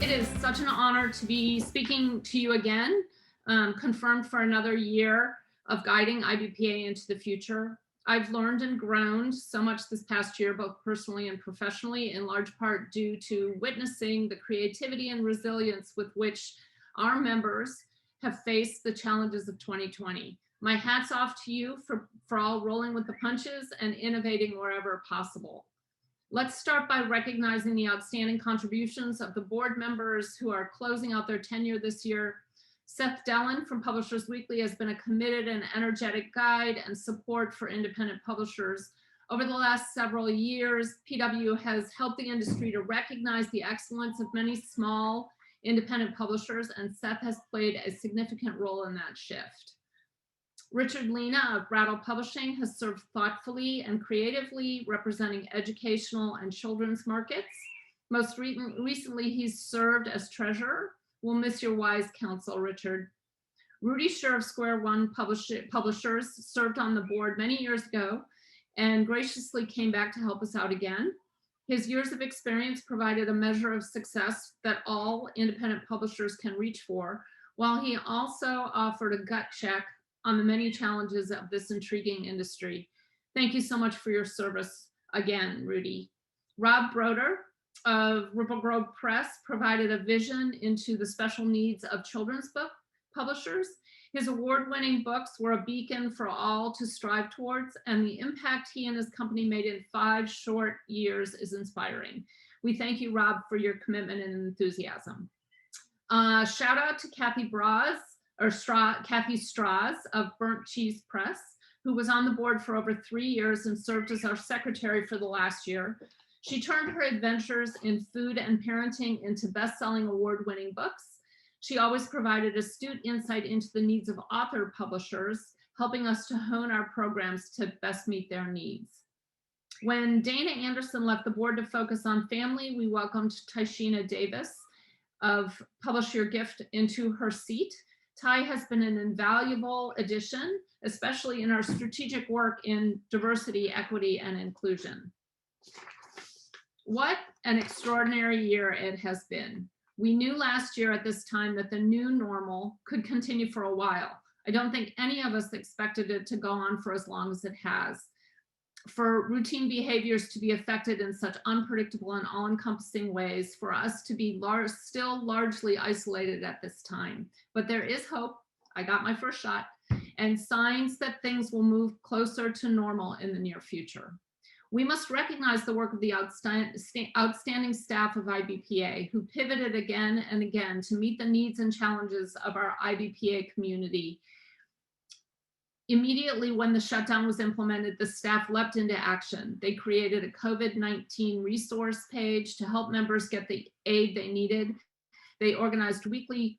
It is such an honor to be speaking to you again, confirmed for another year of guiding IBPA into the future. I've learned and grown so much this past year, both personally and professionally, in large part due to witnessing the creativity and resilience with which our members have faced the challenges of 2020. My hat's off to you for all rolling with the punches and innovating wherever possible. Let's start by recognizing the outstanding contributions of the board members who are closing out their tenure this year. Seth Dellin from Publishers Weekly has been a committed and energetic guide and support for independent publishers. Over the last several years, PW has helped the industry to recognize the excellence of many small independent publishers, and Seth has played a significant role in that shift. Richard Lena of Rattle Publishing has served thoughtfully and creatively, representing educational and children's markets. Most recently, he's served as treasurer. We'll miss your wise counsel, Richard. Rudy Scher of Square One Publishers served on the board many years ago and graciously came back to help us out again. His years of experience provided a measure of success that all independent publishers can reach for, while he also offered a gut check on the many challenges of this intriguing industry. Thank you so much for your service again, Rudy. Rob Broder of Ripple Grove Press provided a vision into the special needs of children's book publishers. His award-winning books were a beacon for all to strive towards, and the impact he and his company made in 5 short years is inspiring. We thank you, Rob, for your commitment and enthusiasm. Shout out to Kathy Strauss of Burnt Cheese Press, who was on the board for over 3 years and served as our secretary for the last year. She turned her adventures in food and parenting into best-selling award-winning books. She always provided astute insight into the needs of author publishers, helping us to hone our programs to best meet their needs. When Dana Anderson left the board to focus on family, we welcomed Tyshina Davis of Publish Your Gift into her seat. Ty has been an invaluable addition, especially in our strategic work in diversity, equity, and inclusion. What an extraordinary year it has been. We knew last year at this time that the new normal could continue for a while. I don't think any of us expected it to go on for as long as it has. For routine behaviors to be affected in such unpredictable and all-encompassing ways, for us to be still largely isolated at this time. But there is hope. I got my first shot, and signs that things will move closer to normal in the near future. We must recognize the work of the outstanding staff of IBPA, who pivoted again and again to meet the needs and challenges of our IBPA community. Immediately when the shutdown was implemented, the staff leapt into action. They created a COVID-19 resource page to help members get the aid they needed. They organized weekly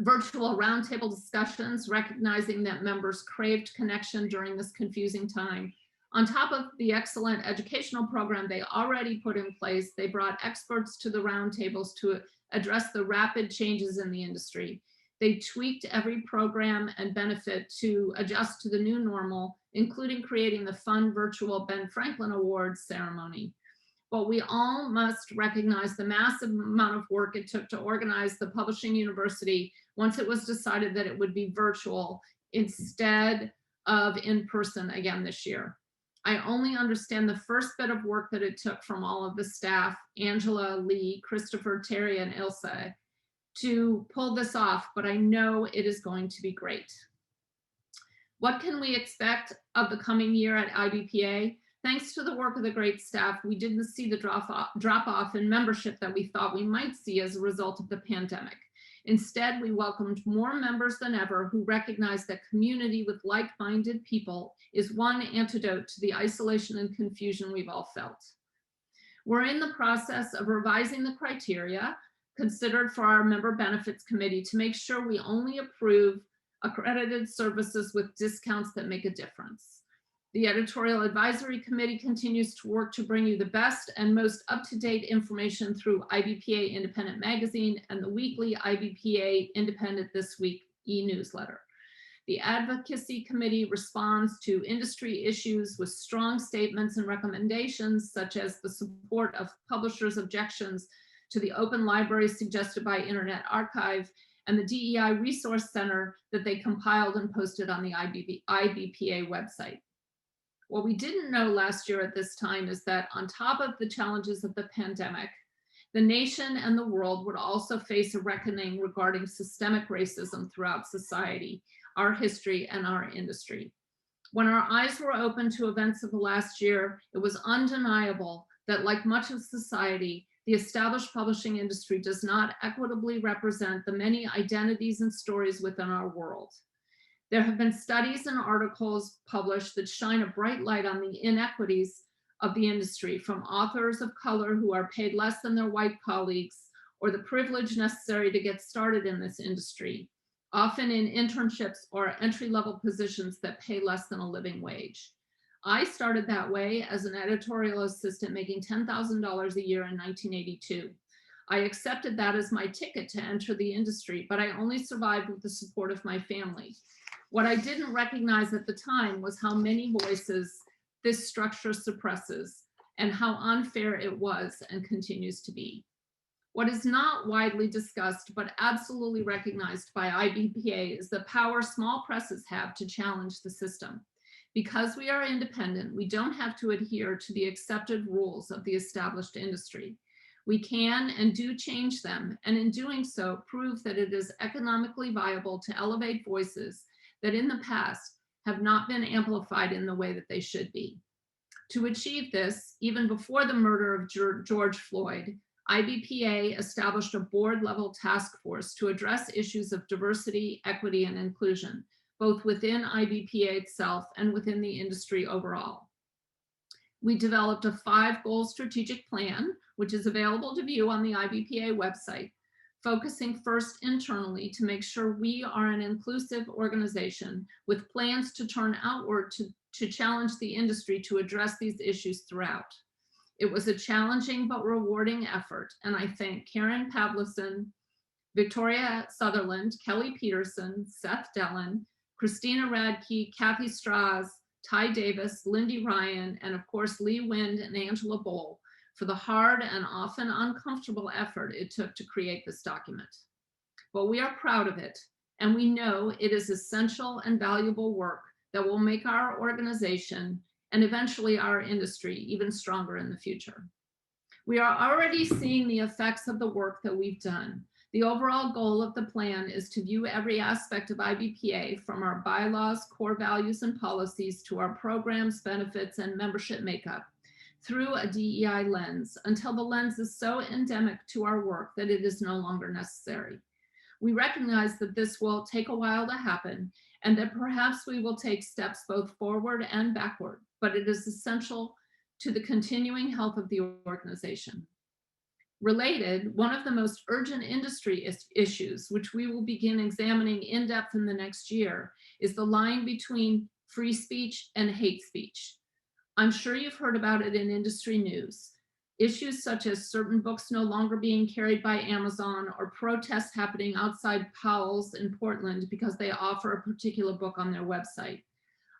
virtual roundtable discussions, recognizing that members craved connection during this confusing time. On top of the excellent educational program they already put in place, they brought experts to the roundtables to address the rapid changes in the industry. They tweaked every program and benefit to adjust to the new normal, including creating the fun virtual Ben Franklin Awards ceremony. But we all must recognize the massive amount of work it took to organize the Publishing University once it was decided that it would be virtual instead of in person again this year. I only understand the first bit of work that it took from all of the staff, Angela, Lee, Christopher, Terry, and Ilse, to pull this off, but I know it is going to be great. What can we expect of the coming year at IBPA? Thanks to the work of the great staff, we didn't see the drop off in membership that we thought we might see as a result of the pandemic. Instead, we welcomed more members than ever who recognized that community with like-minded people is one antidote to the isolation and confusion we've all felt. We're in the process of revising the criteria considered for our member benefits committee to make sure we only approve accredited services with discounts that make a difference. The editorial advisory committee continues to work to bring you the best and most up-to-date information through IBPA Independent Magazine and the weekly IBPA Independent This Week e-newsletter. The advocacy committee responds to industry issues with strong statements and recommendations, such as the support of publishers' objections to the open library suggested by Internet Archive, and the DEI Resource Center that they compiled and posted on the IBPA website. What we didn't know last year at this time is that on top of the challenges of the pandemic, the nation and the world would also face a reckoning regarding systemic racism throughout society, our history, and our industry. When our eyes were open to events of the last year, it was undeniable that, like much of society, the established publishing industry does not equitably represent the many identities and stories within our world. There have been studies and articles published that shine a bright light on the inequities of the industry, from authors of color who are paid less than their white colleagues, or the privilege necessary to get started in this industry, often in internships or entry-level positions that pay less than a living wage. I started that way as an editorial assistant making $10,000 a year in 1982. I accepted that as my ticket to enter the industry, but I only survived with the support of my family. What I didn't recognize at the time was how many voices this structure suppresses and how unfair it was and continues to be. What is not widely discussed but absolutely recognized by IBPA is the power small presses have to challenge the system. Because we are independent, we don't have to adhere to the accepted rules of the established industry. We can and do change them, and in doing so, prove that it is economically viable to elevate voices that in the past have not been amplified in the way that they should be. To achieve this, even before the murder of George Floyd, IBPA established a board-level task force to address issues of diversity, equity, and inclusion, both within IBPA itself and within the industry overall. We developed a 5-goal strategic plan, which is available to view on the IBPA website, focusing first internally to make sure we are an inclusive organization with plans to turn outward to challenge the industry to address these issues throughout. It was a challenging but rewarding effort, and I thank Karen Pavlison, Victoria Sutherland, Kelly Peterson, Seth Dellin, Christina Radke, Kathy Strauss, Ty Davis, Lindy Ryan, and of course Lee Wind and Angela Bowl for the hard and often uncomfortable effort it took to create this document. But we are proud of it, and we know it is essential and valuable work that will make our organization and eventually our industry even stronger in the future. We are already seeing the effects of the work that we've done. The overall goal of the plan is to view every aspect of IBPA, from our bylaws, core values, and policies to our programs, benefits, and membership makeup, through a DEI lens, until the lens is so endemic to our work that it is no longer necessary. We recognize that this will take a while to happen, and that perhaps we will take steps both forward and backward, but it is essential to the continuing health of the organization. Related, one of the most urgent industry issues, which we will begin examining in depth in the next year, is the line between free speech and hate speech. I'm sure you've heard about it in industry news. Issues such as certain books no longer being carried by Amazon, or protests happening outside Powell's in Portland because they offer a particular book on their website.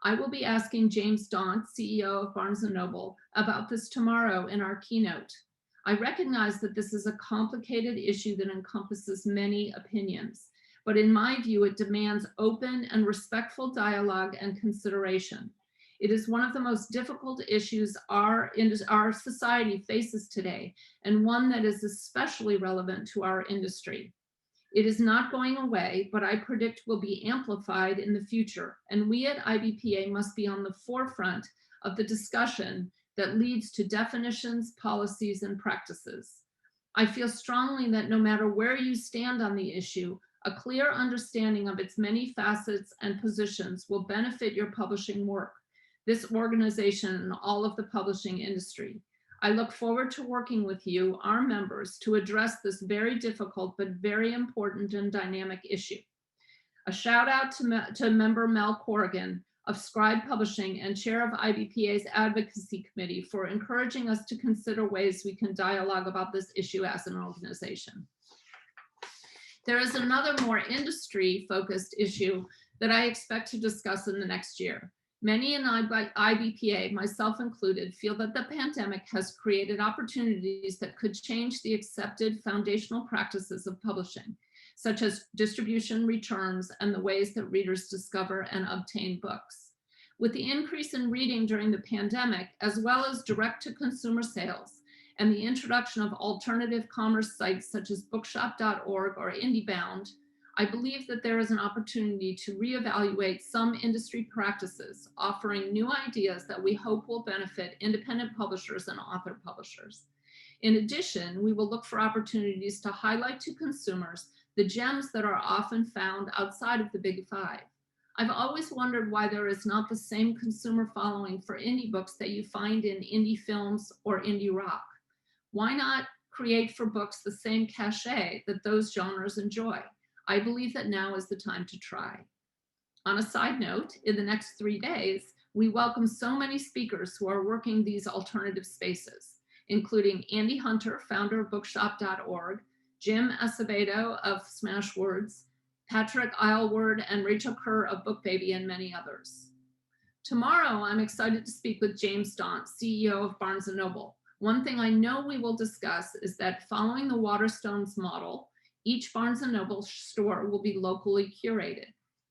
I will be asking James Daunt, CEO of Barnes & Noble, about this tomorrow in our keynote. I recognize that this is a complicated issue that encompasses many opinions, but in my view, it demands open and respectful dialogue and consideration. It is one of the most difficult issues our society faces today, and one that is especially relevant to our industry. It is not going away, but I predict will be amplified in the future, and we at IBPA must be on the forefront of the discussion that leads to definitions, policies, and practices. I feel strongly that no matter where you stand on the issue, a clear understanding of its many facets and positions will benefit your publishing work, this organization, and all of the publishing industry. I look forward to working with you, our members, to address this very difficult but very important and dynamic issue. A shout out to member Mel Corrigan of Scribe Publishing and chair of IBPA's advocacy committee for encouraging us to consider ways we can dialogue about this issue as an organization. There is another more industry-focused issue that I expect to discuss in the next year. Many in IBPA, myself included, feel that the pandemic has created opportunities that could change the accepted foundational practices of publishing, such as distribution, returns, and the ways that readers discover and obtain books. With the increase in reading during the pandemic, as well as direct-to-consumer sales, and the introduction of alternative commerce sites such as bookshop.org or IndieBound, I believe that there is an opportunity to reevaluate some industry practices, offering new ideas that we hope will benefit independent publishers and author publishers. In addition, we will look for opportunities to highlight to consumers the gems that are often found outside of the Big Five. I've always wondered why there is not the same consumer following for indie books that you find in indie films or indie rock. Why not create for books the same cachet that those genres enjoy? I believe that now is the time to try. On a side note, in the next 3 days, we welcome so many speakers who are working these alternative spaces, including Andy Hunter, founder of bookshop.org, Jim Acevedo of Smashwords, Patrick Isleworth, and Rachel Kerr of BookBaby, and many others. Tomorrow, I'm excited to speak with James Daunt, CEO of Barnes & Noble. One thing I know we will discuss is that following the Waterstones model, each Barnes & Noble store will be locally curated.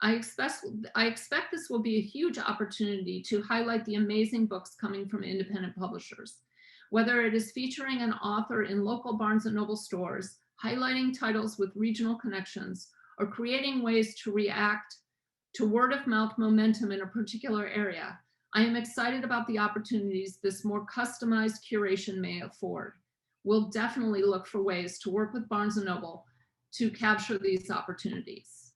I expect this will be a huge opportunity to highlight the amazing books coming from independent publishers. Whether it is featuring an author in local Barnes & Noble stores, highlighting titles with regional connections, or creating ways to react to word-of-mouth momentum in a particular area, I am excited about the opportunities this more customized curation may afford. We'll definitely look for ways to work with Barnes & Noble to capture these opportunities.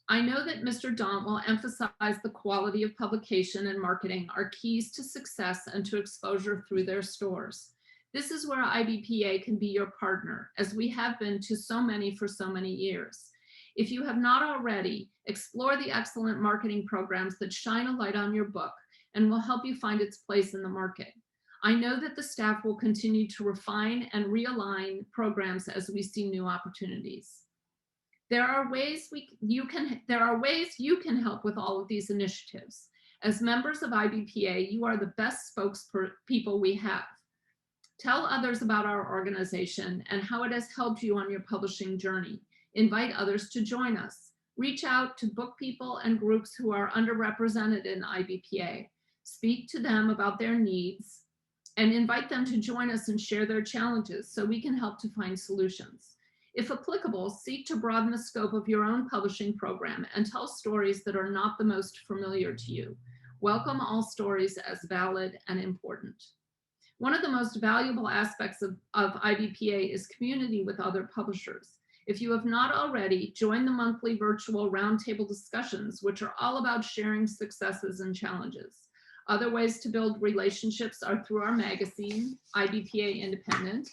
I know that Mr. Daunt will emphasize the quality of publication and marketing are keys to success and to exposure through their stores. This is where IBPA can be your partner, as we have been to so many for so many years. If you have not already, explore the excellent marketing programs that shine a light on your book and will help you find its place in the market. I know that the staff will continue to refine and realign programs as we see new opportunities. There are ways you can help with all of these initiatives. As members of IBPA, you are the best spokespeople we have. Tell others about our organization and how it has helped you on your publishing journey. Invite others to join us. Reach out to book people and groups who are underrepresented in IBPA. Speak to them about their needs and invite them to join us and share their challenges so we can help to find solutions. If applicable, seek to broaden the scope of your own publishing program and tell stories that are not the most familiar to you. Welcome all stories as valid and important. One of the most valuable aspects of IBPA is community with other publishers. If you have not already, join the monthly virtual roundtable discussions, which are all about sharing successes and challenges. Other ways to build relationships are through our magazine, IBPA Independent,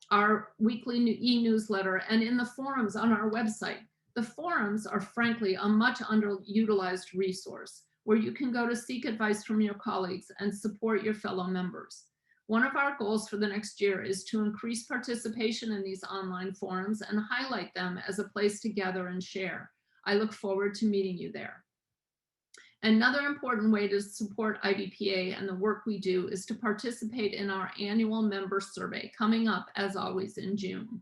our weekly e-newsletter, and in the forums on our website. The forums are frankly a much underutilized resource where you can go to seek advice from your colleagues and support your fellow members. One of our goals for the next year is to increase participation in these online forums and highlight them as a place to gather and share. I look forward to meeting you there. Another important way to support IBPA and the work we do is to participate in our annual member survey coming up, as always, in June.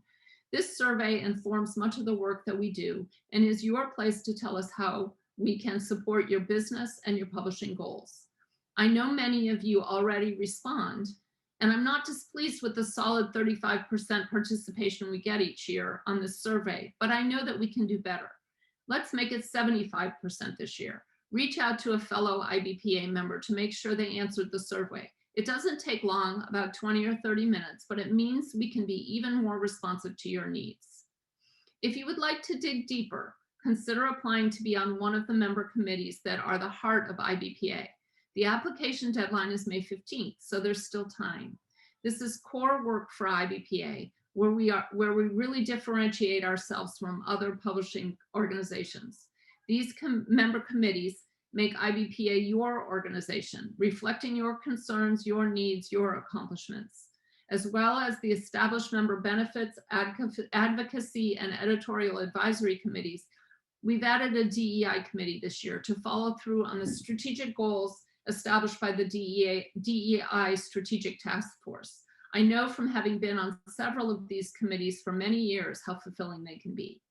This survey informs much of the work that we do and is your place to tell us how we can support your business and your publishing goals. I know many of you already respond, and I'm not displeased with the solid 35% participation we get each year on this survey, but I know that we can do better. Let's make it 75% this year. Reach out to a fellow IBPA member to make sure they answered the survey. It doesn't take long, about 20 or 30 minutes, but it means we can be even more responsive to your needs. If you would like to dig deeper, consider applying to be on one of the member committees that are the heart of IBPA. The application deadline is May 15th, so there's still time. This is core work for IBPA, where we really differentiate ourselves from other publishing organizations. These member committees make IBPA your organization, reflecting your concerns, your needs, your accomplishments, as well as the established member benefits, advocacy, and editorial advisory committees. We've added a DEI committee this year to follow through on the strategic goals established by the DEI Strategic Task Force. I know from having been on several of these committees for many years how fulfilling they can be.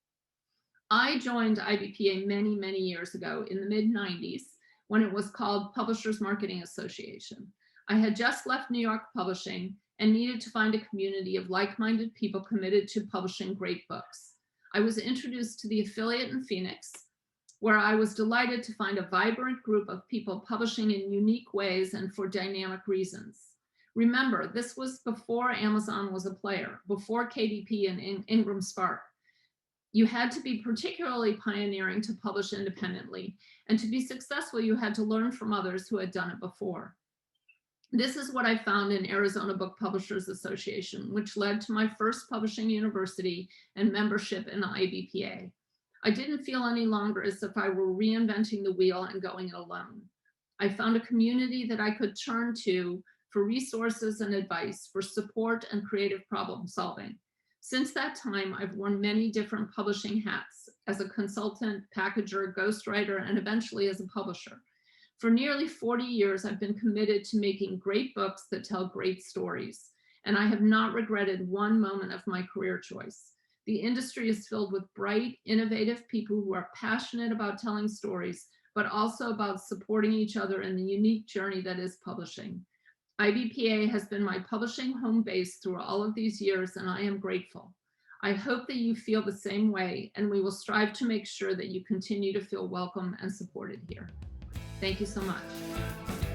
I joined IBPA many, many years ago in the mid-90s when it was called Publishers Marketing Association. I had just left New York Publishing and needed to find a community of like-minded people committed to publishing great books. I was introduced to the affiliate in Phoenix, where I was delighted to find a vibrant group of people publishing in unique ways and for dynamic reasons. Remember, this was before Amazon was a player, before KDP and Ingram Spark. You had to be particularly pioneering to publish independently, and to be successful, you had to learn from others who had done it before. This is what I found in Arizona Book Publishers Association, which led to my first publishing university and membership in the IBPA. I didn't feel any longer as if I were reinventing the wheel and going it alone. I found a community that I could turn to for resources and advice, for support and creative problem solving. Since that time, I've worn many different publishing hats as a consultant, packager, ghostwriter, and eventually as a publisher. For nearly 40 years, I've been committed to making great books that tell great stories, and I have not regretted one moment of my career choice. The industry is filled with bright, innovative people who are passionate about telling stories, but also about supporting each other in the unique journey that is publishing. IBPA has been my publishing home base through all of these years, and I am grateful. I hope that you feel the same way, and we will strive to make sure that you continue to feel welcome and supported here. Thank you so much.